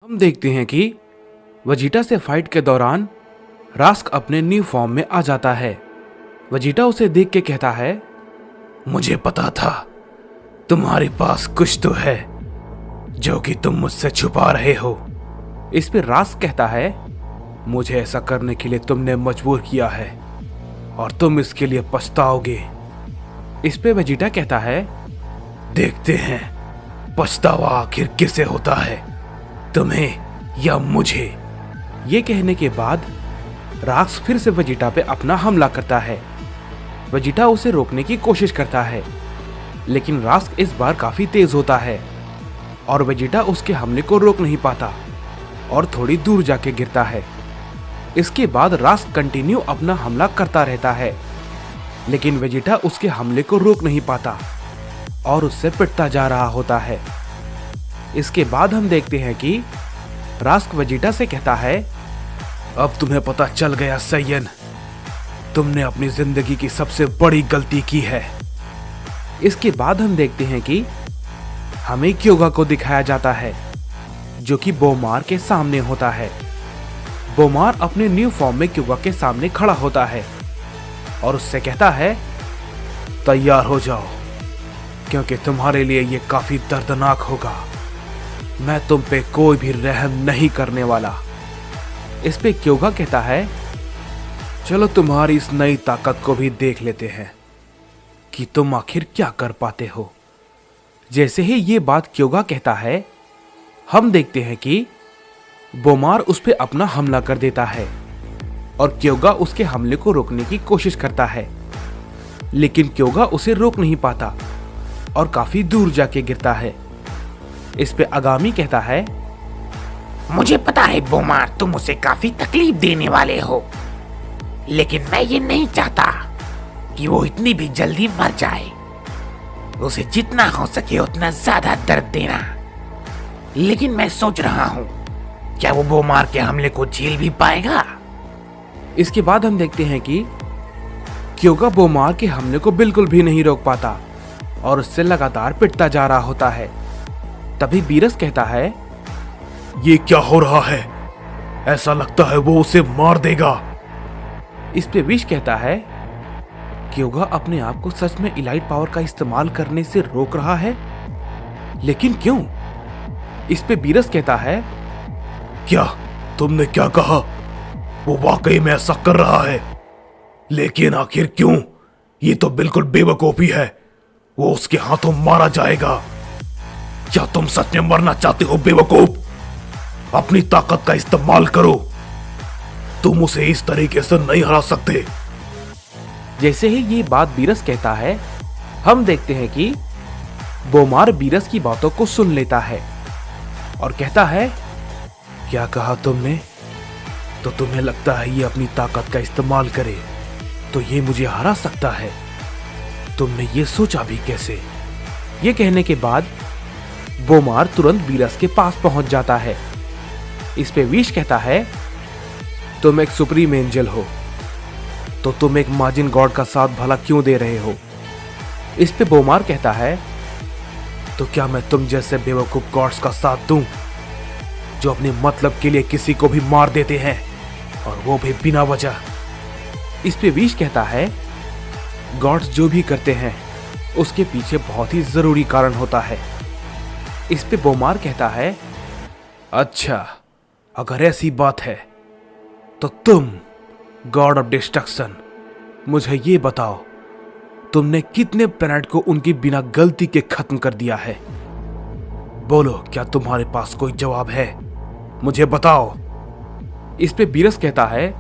हम देखते हैं कि वेजिटा से फाइट के दौरान रास्क अपने न्यू फॉर्म में आ जाता है। वेजिटा उसे देख के कहता है, मुझे पता था तुम्हारे पास कुछ तो है जो कि तुम मुझसे छुपा रहे हो। इस पे रास्क कहता है, मुझे ऐसा करने के लिए तुमने मजबूर किया है और तुम इसके लिए पछताओगे। इस पे वेजिटा कहता है, देखते हैं पछतावा आखिर किसे होता है, तुम्हें या मुझे। ये कहने के बाद रास्क फिर से वेजिटा पे अपना हमला करता है। वेजिटा उसे रोकने की कोशिश करता है, लेकिन रास्क इस बार काफी तेज होता है और वेजिटा उसके हमले को रोक नहीं पाता और थोड़ी दूर जाके गिरता है। इसके बाद रास्क कंटिन्यू अपना हमला करता रहता है, लेकिन वेजिटा उसके हमले को रोक नहीं पाता और उससे पिटता जा रहा होता है। इसके बाद हम देखते हैं कि रास्क वेजिटा से कहता है, अब तुम्हें पता चल गया सैयन, तुमने अपनी जिंदगी की सबसे बड़ी गलती की है। इसके बाद हम देखते हैं कि हमें क्योगा को दिखाया जाता है, जो कि बोमार के सामने होता है। बोमार अपने न्यू फॉर्म में क्योगा के सामने खड़ा होता है और उससे कहता है, तैयार हो जाओ क्योंकि तुम्हारे लिए यह काफी दर्दनाक होगा। मैं तुम पे कोई भी रहम नहीं करने वाला। इस पे क्योगा कहता है, चलो तुम्हारी इस नई ताकत को भी देख लेते हैं कि तुम आखिर क्या कर पाते हो। जैसे ही ये बात क्योगा कहता है, हम देखते हैं कि बोमार उस पे अपना हमला कर देता है और क्योगा उसके हमले को रोकने की कोशिश करता है, लेकिन क्योगा उसे रोक नहीं पाता और काफी दूर जाके गिरता है। इस पे आगामी कहता है, मुझे पता है बोमार, तुम उसे काफी तकलीफ देने वाले हो, लेकिन मैं ये नहीं चाहता कि वो इतनी भी जल्दी मर जाए। उसे जितना हो सके उतना ज्यादा दर्द देना। लेकिन मैं सोच रहा हूँ, क्या वो बोमार के हमले को झेल भी पाएगा? इसके बाद हम देखते हैं कि क्योगा बोमार के हमले को बिल्कुल भी नहीं रोक पाता और उससे लगातार पिटता जा रहा होता है। तभी बीरस कहता है, ये क्या हो रहा है? ऐसा लगता है वो उसे मार देगा। इस पे विश कहता है, क्योगा अपने आप को सच में इलाइट पावर का इस्तेमाल करने से रोक रहा है, लेकिन क्यों? इस पे बीरस कहता है, क्या तुमने क्या कहा? वो वाकई में ऐसा कर रहा है, लेकिन आखिर क्यों? ये तो बिल्कुल बेवकूफी है। वो उसके हाथों मारा जाएगा। क्या तुम सच में मरना चाहते हो बेवकूफ? अपनी ताकत का इस्तेमाल करो। तुम उसे इस तरीके से नहीं हरा सकते। जैसे ही ये बात बीरस कहता है, हम देखते हैं कि बोमार बीरस की बातों को सुन लेता है और कहता है, क्या कहा तुमने? तो तुम्हें लगता है ये अपनी ताकत का इस्तेमाल करे तो ये मुझे हरा सकता है? तुमने ये सोचा भी कैसे? ये कहने के बाद बोमार तुरंत बीरस के पास पहुंच जाता है। इस पे विश कहता है, तुम एक सुप्रीम एंजल हो, तो तुम एक माजिन गॉड का साथ भला क्यों दे रहे हो? इस पे बोमार कहता है, तो क्या मैं तुम जैसे बेवकूफ गॉड्स का साथ दूं जो अपने मतलब के लिए किसी को भी मार देते हैं और वो भी बिना वजह? इस पे विश कहता है, गॉड्स जो भी करते हैं उसके पीछे बहुत ही जरूरी कारण होता है। इस पे बोमार कहता है, अच्छा, अगर ऐसी बात है तो तुम गॉड ऑफ डिस्ट्रक्शन, मुझे ये बताओ, तुमने कितने प्लैनेट को उनकी बिना गलती के खत्म कर दिया है? बोलो, क्या तुम्हारे पास कोई जवाब है? मुझे बताओ। इस पे बीरस कहता है,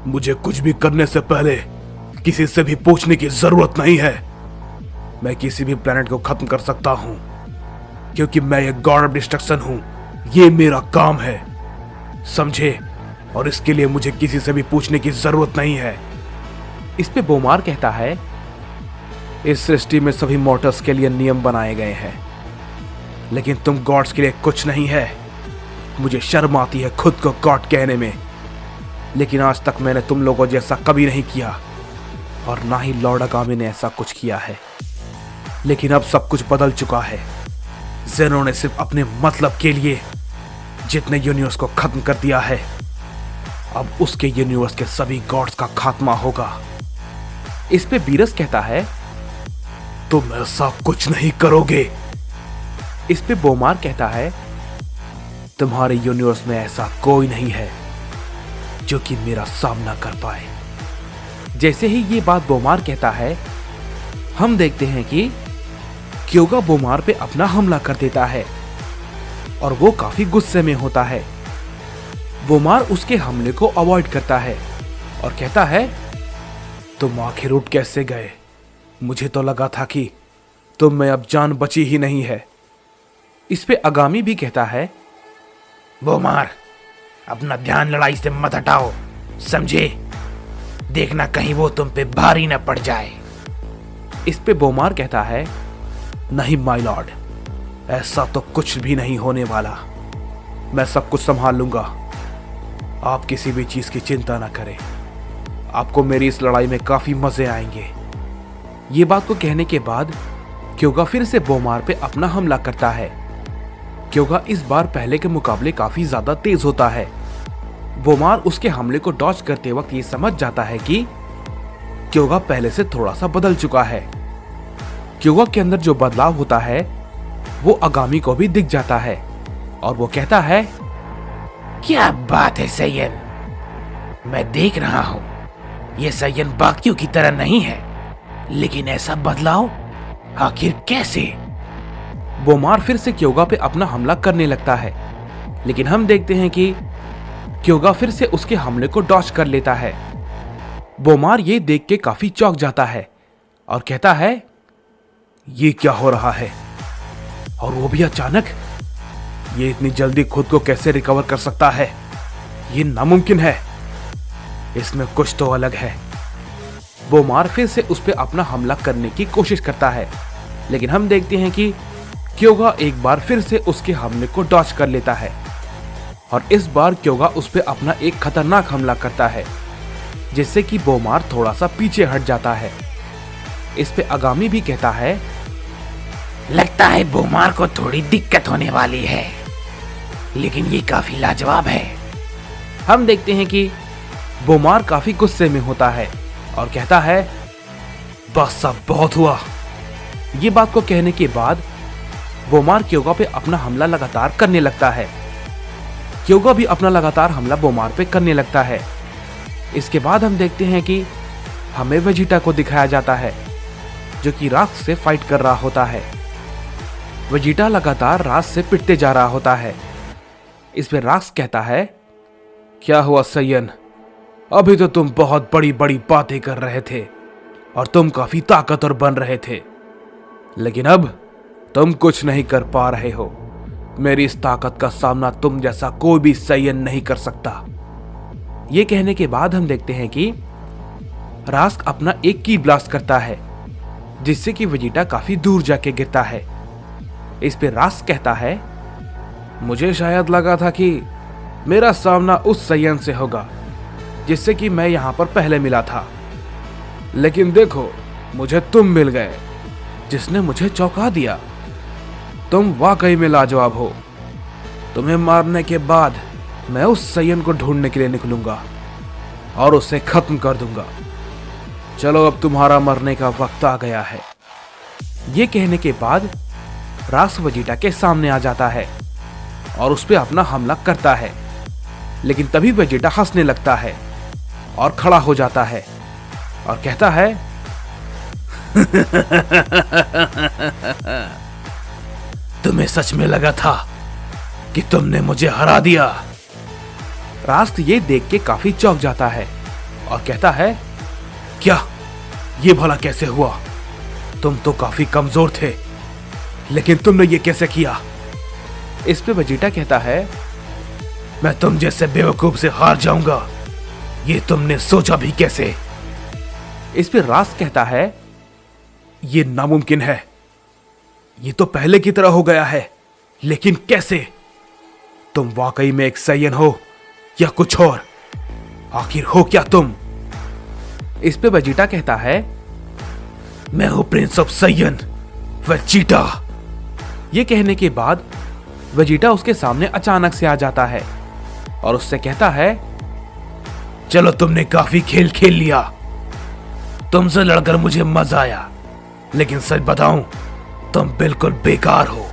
मुझे कुछ भी करने से पहले किसी से भी पूछने की जरूरत नहीं है। मैं किसी भी प्लैनेट को खत्म कर सकता हूं क्योंकि मैं एक गॉड ऑफ डिस्ट्रक्शन हूं। ये मेरा काम है, समझे? और इसके लिए मुझे किसी से भी पूछने की जरूरत नहीं है। इस पे बोमार कहता है, इस सृष्टि में सभी मॉर्टल्स के लिए नियम बनाए गए हैं, लेकिन तुम गॉड्स के लिए कुछ नहीं है। मुझे शर्म आती है खुद को गॉड कहने में, लेकिन आज तक मैंने तुम लोगों जैसा कभी नहीं किया और ना ही लॉर्ड अगामी ने ऐसा कुछ किया है। लेकिन अब सब कुछ बदल चुका है। जेनो ने सिर्फ अपने मतलब के लिए जितने यूनिवर्स को खत्म कर दिया है, अब उसके यूनिवर्स के सभी गॉड्स का खात्मा होगा। इस पे बीरस कहता है, तुम ऐसा कुछ नहीं करोगे। इस पे बोमार कहता है, तुम्हारे यूनिवर्स में ऐसा कोई नहीं है जो कि मेरा सामना कर पाए। जैसे ही ये बात बोमार कहता है, हम देखते हैं कि क्योगा बोमार पे अपना हमला कर देता है और वो काफी गुस्से में होता है। बोमार उसके हमले को अवॉइड करता है और कहता है, तुम आखिर उठ कैसे गए? मुझे तो लगा था कि तुम में अब जान बची ही नहीं है। इस पे आगामी भी कहता है, बोमार, अपना ध्यान लड़ाई से मत हटाओ, समझे? देखना कहीं वो तुम पे भारी न पड़ जाए। इस पे बोमार कहता है, नहीं माय लॉर्ड, ऐसा तो कुछ भी नहीं होने वाला। मैं सब कुछ संभाल लूंगा। आप किसी भी चीज की चिंता ना करें। आपको मेरी इस लड़ाई में काफी मजे आएंगे। ये बात को कहने के बाद क्योगा फिर से बोमार पे अपना हमला करता है। क्योगा इस बार पहले के मुकाबले काफी ज्यादा तेज होता है। बोमार उसके हमले को डॉज करते वक्त ये समझ जाता है कि क्योगा पहले से थोड़ा सा बदल चुका है। क्योगा के अंदर जो बदलाव होता है वो आगामी को भी दिख जाता है और वो कहता है, क्या बात है सैयन, मैं देख रहा हूं ये सैयन बाकियों की तरह नहीं है, लेकिन ऐसा बदलाव आखिर कैसे? बोमार फिर से क्योगा पे अपना हमला करने लगता है, लेकिन हम देखते हैं कि क्योगा फिर से उसके हमले को डॉज कर लेता है। बोमार ये देख के काफी चौंक जाता है और कहता है, ये क्या हो रहा है? और वो भी अचानक। ये इतनी जल्दी खुद को कैसे रिकवर कर सकता है? ये नामुमकिन है। इसमें कुछ तो अलग है। बोमार फिर से उस पर अपना हमला करने की कोशिश करता है, लेकिन हम देखते हैं कि क्योगा एक बार फिर से उसके हमले को डॉज कर लेता है और इस बार क्योगा उस पर अपना एक खतरनाक हमला करता है, जिससे कि बोमार थोड़ा सा पीछे हट जाता है। इस पे आगामी भी कहता है, लगता है बोमार को थोड़ी दिक्कत होने वाली है, लेकिन ये काफी लाजवाब है। हम देखते हैं कि बोमार काफी गुस्से में होता है और कहता है, बस अब बहुत हुआ। ये बात को कहने के बाद बोमार क्योगा पे अपना हमला लगातार करने लगता है। क्योगा भी अपना लगातार हमला बोमार पे करने लगता है। इसके बाद हम देखते हैं कि हमें वेजिटा को दिखाया जाता है, जो कि राक्स से फाइट कर रहा होता है। वेजिटा लगातार राक्स से पिटते जा रहा होता है। इस पे राक्स कहता है, क्या हुआ सैयन? अभी तो तुम बहुत बड़ी बड़ी बातें कर रहे थे और तुम काफी ताकतवर बन रहे थे, लेकिन अब तुम कुछ नहीं कर पा रहे हो। मेरी इस ताकत का सामना तुम जैसा कोई भी सैयन नहीं कर सकता। ये कहने के बाद हम देखते हैं कि रास्क अपना एक की ब्लास्ट करता है, जिससे कि वेजिटा काफी दूर जाके गिरता है। इस पे रास्क कहता है, मुझे शायद लगा था कि मेरा सामना उस सैयन से होगा जिससे कि मैं यहां पर पहले मिला था, लेकिन देखो मुझे तुम मिल गए जिसने मुझे चौंका दिया। तुम वाकई में लाजवाब हो। तुम्हें मारने के बाद मैं उस सैयन को ढूंढने के लिए निकलूंगा और उसे खत्म कर दूंगा। चलो अब तुम्हारा मरने का वक्त आ गया है। ये कहने के बाद राक्स वेजिटा के सामने आ जाता है और उस पर अपना हमला करता है, लेकिन तभी वेजिटा हंसने लगता है और खड़ा हो जाता है और कहता है, तुम्हें सच में लगा था कि तुमने मुझे हरा दिया? रास्क ये देख के काफी चौंक जाता है और कहता है, क्या? ये भला कैसे हुआ? तुम तो काफी कमजोर थे, लेकिन तुमने ये कैसे किया? इस पे वेजिटा कहता है, मैं तुम जैसे बेवकूफ से हार जाऊंगा, ये तुमने सोचा भी कैसे? इस पे रास्क कहता है, ये नामुमकिन है। ये तो पहले की तरह हो गया है, लेकिन कैसे? तुम वाकई में एक सैयन हो या कुछ और? आखिर हो क्या तुम? इस पे वेजिटा कहता है, मैं हूं प्रिंस ऑफ सैयन, वेजिटा। ये कहने के बाद वेजिटा उसके सामने अचानक से आ जाता है और उससे कहता है, चलो तुमने काफी खेल खेल लिया, तुमसे लड़कर मुझे मजा आया, लेकिन सच बताऊं तुम बिल्कुल बेकार हो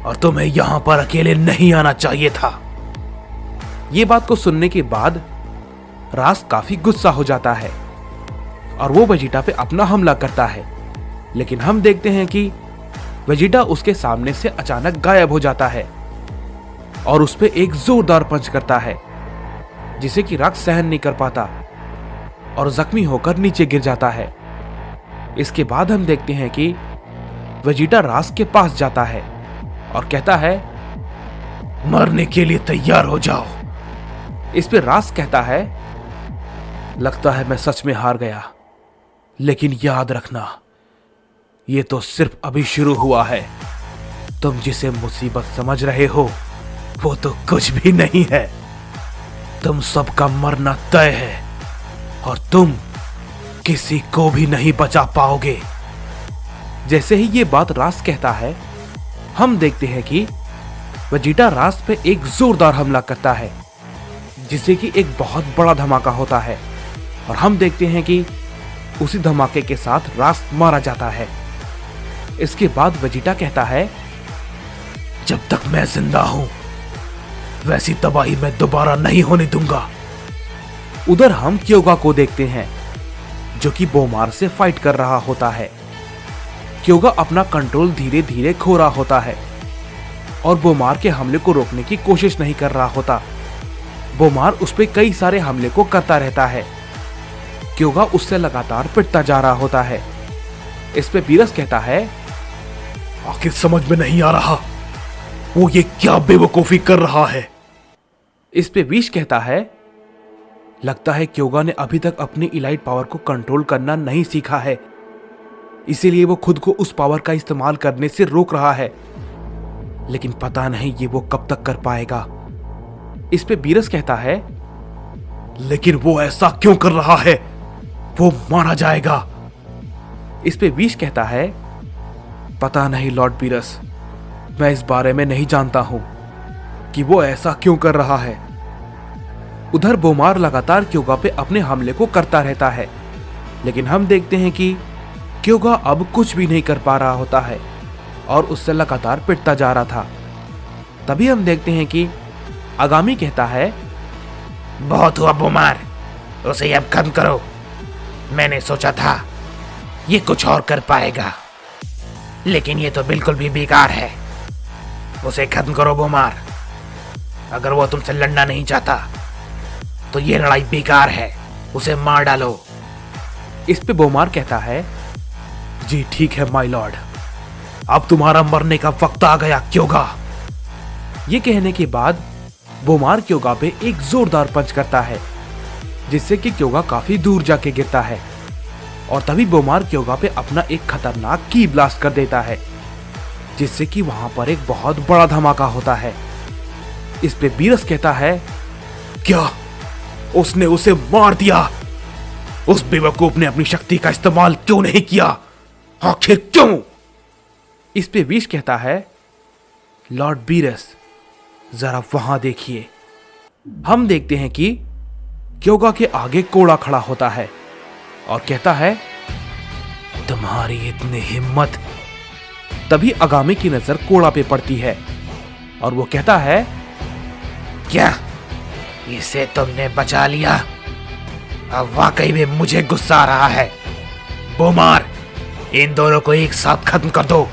और तुम्हें यहां पर अकेले नहीं आना चाहिए था। ये बात को सुनने के बाद रास्क काफी गुस्सा हो जाता है और वो वेजिटा पे अपना हमला करता है, लेकिन हम देखते हैं कि वेजिटा उसके सामने से अचानक गायब हो जाता है और उस पे एक जोरदार पंच करता है जिसे कि रास्क सहन नहीं कर पाता और जख्मी होकर नीचे गिर जाता है। इसके बाद हम देखते हैं कि वेजिटा रास्क के पास जाता है और कहता है, मरने के लिए तैयार हो जाओ। इस पे रास्क कहता है, लगता है मैं सच में हार गया, लेकिन याद रखना ये तो सिर्फ अभी शुरू हुआ है। तुम जिसे मुसीबत समझ रहे हो वो तो कुछ भी नहीं है। तुम सबका मरना तय है और तुम किसी को भी नहीं बचा पाओगे। जैसे ही ये बात रास्क कहता है, हम देखते हैं कि वेजिटा रास्क पे एक जोरदार हमला करता है जिससे कि एक बहुत बड़ा धमाका होता है और हम देखते हैं कि उसी धमाके के साथ रास्क मारा जाता है। इसके बाद वेजिटा कहता है, जब तक मैं जिंदा हूं वैसी तबाही मैं दोबारा नहीं होने दूंगा। उधर हम क्योगा को देखते हैं जो कि बोमार से फाइट कर रहा होता है। क्योगा अपना कंट्रोल धीरे धीरे खो रहा होता है और बोमार के हमले को रोकने की कोशिश नहीं कर रहा होता। बोमार उस पे कई सारे हमले को करता रहता है। क्योगा उससे लगातार पिटता जा रहा होता है। इस पे बीरस कहता है, आखिर समझ में नहीं आ रहा वो ये क्या बेवकूफी कर रहा है। इस पे विश कहता है, लगता है क्योगा ने अभी तक अपनी इलाइट पावर को कंट्रोल करना नहीं सीखा है, इसीलिए वो खुद को उस पावर का इस्तेमाल करने से रोक रहा है, लेकिन पता नहीं ये वो कब तक कर पाएगा। इस पे बीरस कहता है, लेकिन वो ऐसा क्यों कर रहा है, वो मारा जाएगा। इस पे विश कहता है, पता नहीं लॉर्ड बीरस, मैं इस बारे में नहीं जानता हूं कि वो ऐसा क्यों कर रहा है। उधर बोमार लगातार क्योगा पे अपने हमले को करता रहता है, लेकिन हम देखते हैं कि क्योगा अब कुछ भी नहीं कर पा रहा होता है और उससे लगातार पिटता जा रहा था। तभी हम देखते हैं कि आगामी कहता है, बहुत हुआ बोमार, उसे अब खत्म करो। मैंने सोचा था ये कुछ और कर पाएगा, लेकिन ये तो बिल्कुल भी बेकार है। उसे खत्म करो बोमार। अगर वो तुमसे लड़ना नहीं चाहता तो ये लड़ाई बेकार है, उसे मार डालो। इस पे बोमार कहता है, जी ठीक है माय लॉर्ड, अब तुम्हारा मरने का वक्त आ गया क्योगा। ये कहने के बाद बोमार क्योगा पे एक जोरदार पंच करता है जिससे कि क्योगा काफी दूर जाके गिरता है और तभी बोमार क्योगा पे अपना एक खतरनाक की ब्लास्ट कर देता है जिससे कि वहां पर एक बहुत बड़ा धमाका होता है। इस पे बीरस कहता है, क्या उसने उसे मार दिया? उस बेवकूफ ने अपनी शक्ति का इस्तेमाल क्यों नहीं किया? आखिर क्यों? इस पे विश कहता है, लॉर्ड बीरस जरा वहां देखिए। हम देखते हैं कि क्योगा के आगे कोड़ा खड़ा होता है और कहता है, तुम्हारी इतनी हिम्मत। तभी आगामी की नजर कोड़ा पे पड़ती है और वो कहता है, क्या इसे तुमने बचा लिया? अब वाकई में मुझे गुस्सा आ रहा है। बोमार, इन दोनों को एक साथ खत्म कर दो।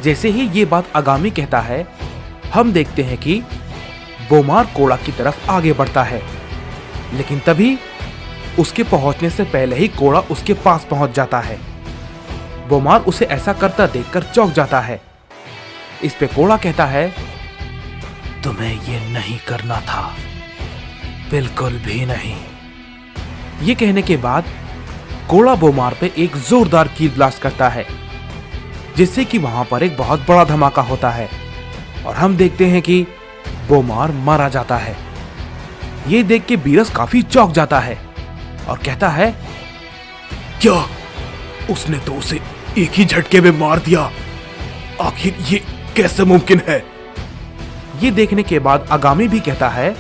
जैसे ही ये बात आगामी कहता है, हम देखते हैं कि बोमार कोड़ा की तरफ आगे बढ़ता है, लेकिन तभी उसके पहुंचने से पहले ही कोड़ा उसके पास पहुंच जाता है। बोमार उसे ऐसा करता देखकर चौंक जाता है। इस पे कोड़ा कहता है, तुम्हें ये नहीं करना था, बिल्कुल भी नहीं। ये कहने के बाद कोड़ा बोमार पे एक जोरदार कील ब्लास्ट करता है जिससे कि वहां पर एक बहुत बड़ा धमाका होता है और हम देखते हैं कि बोमार मारा जाता है। ये देख के बीरस काफी चौंक जाता है और कहता है, क्या उसने तो उसे एक ही झटके में मार दिया? आखिर कैसे मुमकिन है? ये देखने के बाद आगामी भी कहता है,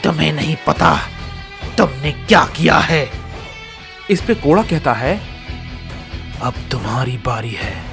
तुम्हें नहीं पता तुमने क्या किया है। इस पे कोड़ा कहता है, अब तुम्हारी बारी है।